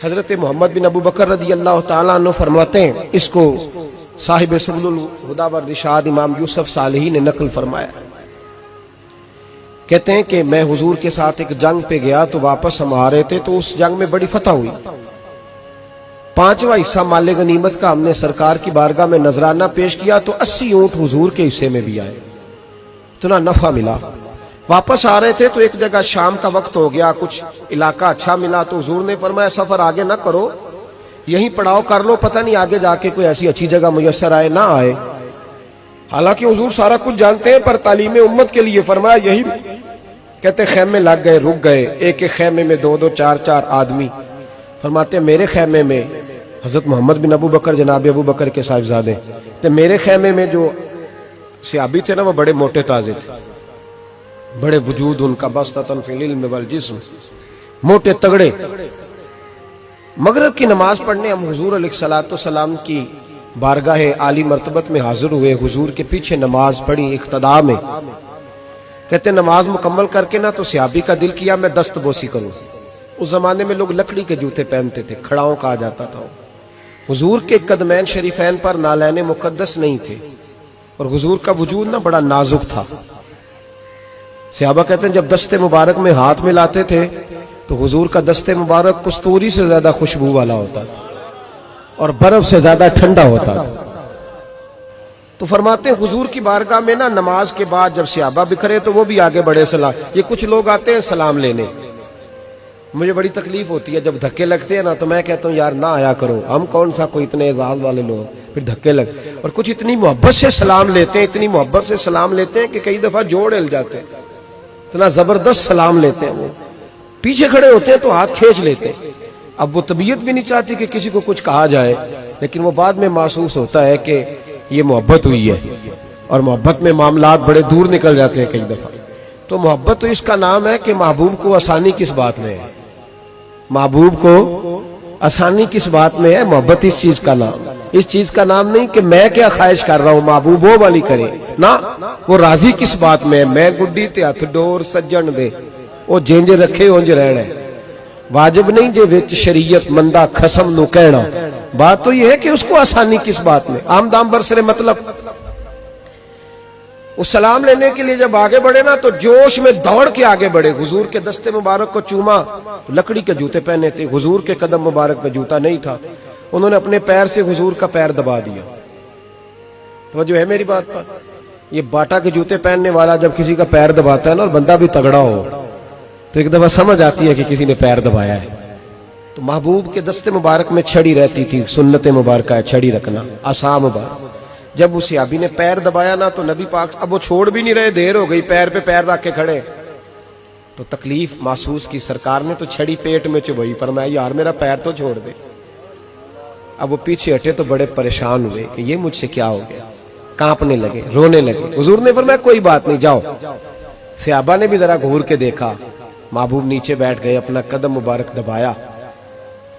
حضرت محمد بن ابو بکر رضی اللہ تعالیٰ عنہ فرماتے ہیں، اس کو صاحب سبل الہدی والرشاد امام یوسف صالحی نے نقل فرمایا، کہتے ہیں کہ میں حضور کے ساتھ ایک جنگ پہ گیا تو واپس ہم آ رہے تھے تو اس جنگ میں بڑی فتح ہوئی، 5واں حصہ مال غنیمت کا ہم نے سرکار کی بارگاہ میں نذرانہ پیش کیا تو 80 اونٹ حضور کے حصے میں بھی آئے، اتنا نفع ملا۔ واپس آ رہے تھے تو ایک جگہ شام کا وقت ہو گیا، کچھ علاقہ اچھا ملا تو حضور نے فرمایا سفر آگے نہ کرو، یہیں پڑاؤ کر لو، پتہ نہیں آگے جا کے کوئی ایسی اچھی جگہ میسر آئے نہ آئے۔ حالانکہ حضور سارا کچھ جانتے ہیں، پر تعلیم امت کے لیے فرمایا یہی، کہتے خیمے لگ گئے، رک گئے، ایک ایک خیمے میں 2-2 4-4 آدمی۔ فرماتے میرے خیمے میں حضرت محمد بن ابو بکر جناب ابو بکر کے صاحبزادے تو میرے خیمے میں جو صحابی تھے نا وہ بڑے موٹے تازے تھے، بڑے وجود ان کا بسطۃ فی العلم والجسم، موٹے تگڑے۔ مغرب کی نماز پڑھنے ہم حضور علیہ الصلوۃ والسلام کی بارگاہ عالی مرتبت میں حاضر ہوئے، حضور کے پیچھے نماز پڑھی اقتداء میں۔ کہتے نماز مکمل کر کے نا تو صحابی کا دل کیا میں دست بوسی کروں۔ اس زمانے میں لوگ لکڑی کے جوتے پہنتے تھے، کھڑاؤں کہا جاتا تھا۔ حضور کے قدمین شریفین پر نالین مقدس نہیں تھے اور حضور کا وجود نا بڑا نازک تھا۔ صحابہ کہتے ہیں جب دست مبارک میں ہاتھ ملاتے تھے تو حضور کا دست مبارک کستوری سے زیادہ خوشبو والا ہوتا تھا اور برف سے زیادہ ٹھنڈا ہوتا تھا۔ تو فرماتے ہیں حضور کی بارگاہ میں نا نماز کے بعد جب صحابہ بکھرے تو وہ بھی آگے بڑھے سلام، یہ کچھ لوگ آتے ہیں سلام لینے، مجھے بڑی تکلیف ہوتی ہے جب دھکے لگتے ہیں نا تو میں کہتا ہوں یار نہ آیا کرو، ہم کون سا کوئی اتنے اعزاز والے لوگ، پھر دھکے لگ، اور کچھ اتنی محبت سے سلام لیتے ہیں، اتنی محبت سے سلام لیتے ہیں کہ کئی دفعہ جوڑ ہل جاتے ہیں، اتنا زبردست سلام لیتے ہیں۔ وہ پیچھے کھڑے ہوتے ہیں تو ہاتھ کھینچ لیتے ہیں۔ اب وہ طبیعت بھی نہیں چاہتی کہ کسی کو کچھ کہا جائے، لیکن وہ بعد میں محسوس ہوتا ہے کہ یہ محبت ہوئی ہے، اور محبت میں معاملات بڑے دور نکل جاتے ہیں کئی دفعہ۔ تو محبت تو اس کا نام ہے کہ محبوب کو آسانی کس بات میں ہے، محبوب کو آسانی کس بات میں ہے، محبت اس چیز کا نام، اس چیز کا نام نہیں کہ میں کیا خواہش کر رہا ہوں محبوب وہ والی کرے، نہ وہ راضی کس بات میں ہے، میں گڈی تے ہتھ ڈور سجن دے وہ جنج رکھے اونج رہنا ہے، واجب نہیں جے وچ شریعت مندہ خسم نو کہنا، بات تو یہ ہے کہ اس کو آسانی کس بات میں، عام دام برسرے مطلب۔ اس سلام لینے کے لیے جب آگے بڑھے نا تو جوش میں دوڑ کے آگے بڑھے، حضور کے دستے مبارک کو چوما، لکڑی کے جوتے پہنے تھے، حضور کے قدم مبارک پہ جوتا نہیں تھا، انہوں نے اپنے پیر سے حضور کا پیر دبا دیا۔ تو جو ہے میری بات پر، یہ باٹا کے جوتے پہننے والا جب کسی کا پیر دباتا ہے نا اور بندہ بھی تگڑا ہو تو ایک دفعہ سمجھ آتی ہے کہ کسی نے پیر دبایا ہے۔ تو محبوب کے دستے مبارک میں چھڑی رہتی تھی، سنت مبارکہ ہے چھڑی رکھنا، آسام مبارک۔ جب اس صحابی نے پیر دبایا نا تو نبی پاک اب وہ چھوڑ بھی نہیں رہے، دیر ہو گئی، پیر پہ پیر رکھ کے کھڑے، تو تکلیف محسوس کی، سرکار نے تو چھڑی پیٹ میں چبھائی، فرمایا یار میرا پیر تو چھوڑ دے۔ اب وہ پیچھے ہٹے تو بڑے پریشان ہوئے کہ یہ مجھ سے کیا ہو گیا، کانپنے لگے، رونے لگے۔ حضور نے فرمایا کوئی بات نہیں جاؤ۔ صحابہ نے بھی ذرا گھور کے دیکھا، محبوب نیچے بیٹھ گئے، اپنا قدم مبارک دبایا۔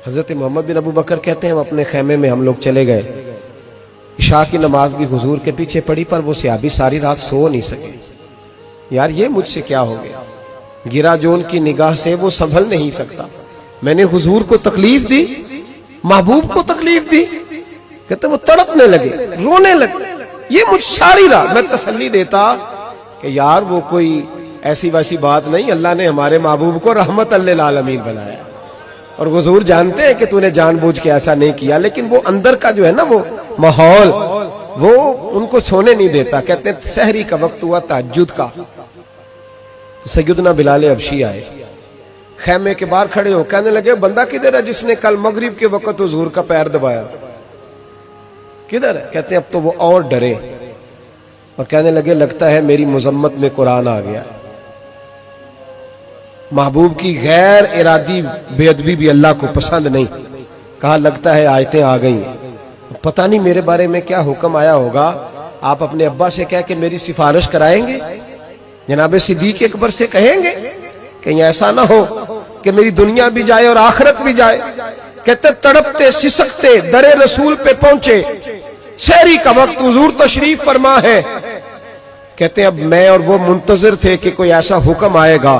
حضرت محمد بن ابو بکر کہتے ہیں ہم اپنے خیمے میں ہم لوگ چلے گئے، عشاء کی نماز بھی حضور کے پیچھے پڑھی، پر وہ صحابی ساری رات سو نہیں سکے، یار یہ مجھ سے کیا ہو گیا، گرا جو ان کی نگاہ سے وہ سنبھل نہیں سکتا، میں نے حضور کو تکلیف دی، محبوب کو تکلیف دی۔ کہتے وہ تڑپنے لگے، رونے لگے، یہ مجھ ساری رات، میں تسلی دیتا کہ یار وہ کوئی ایسی ویسی بات نہیں، اللہ نے ہمارے محبوب کو رحمت للعالمین بنایا، اور حضور جانتے ہیں کہ تو نے جان بوجھ کے ایسا نہیں کیا، لیکن وہ اندر کا جو ہے نا وہ ماحول وہ ان کو سونے نہیں دیتا۔ کہتے ہیں سحری کا وقت ہوا تہجد کا، تو سیدنا بلال حبشی آئے، خیمے کے باہر کھڑے ہو، کہنے لگے بندہ کدھر ہے جس نے کل مغرب کے وقت حضور کا پیر دبایا، کدھر ہے؟ کہتے ہیں اب تو وہ اور ڈرے اور کہنے لگے لگتا ہے میری مذمت میں قرآن آ گیا۔ محبوب کی غیر ارادی بے ادبی بھی اللہ کو پسند نہیں، کہا لگتا ہے آیتیں آ گئیں، پتہ نہیں میرے بارے میں کیا حکم آیا ہوگا، آپ اپنے ابا سے کہہ کے میری سفارش کرائیں گے، جناب صدیق اکبر سے کہیں گے، کہیں ایسا نہ ہو کہ میری دنیا بھی جائے اور آخرت بھی جائے۔ کہتے تڑپتے سسکتے در رسول پہ پہنچے، سحری کا وقت، حضور تشریف فرما ہے، کہتے اب میں اور وہ منتظر تھے کہ کوئی ایسا حکم آئے گا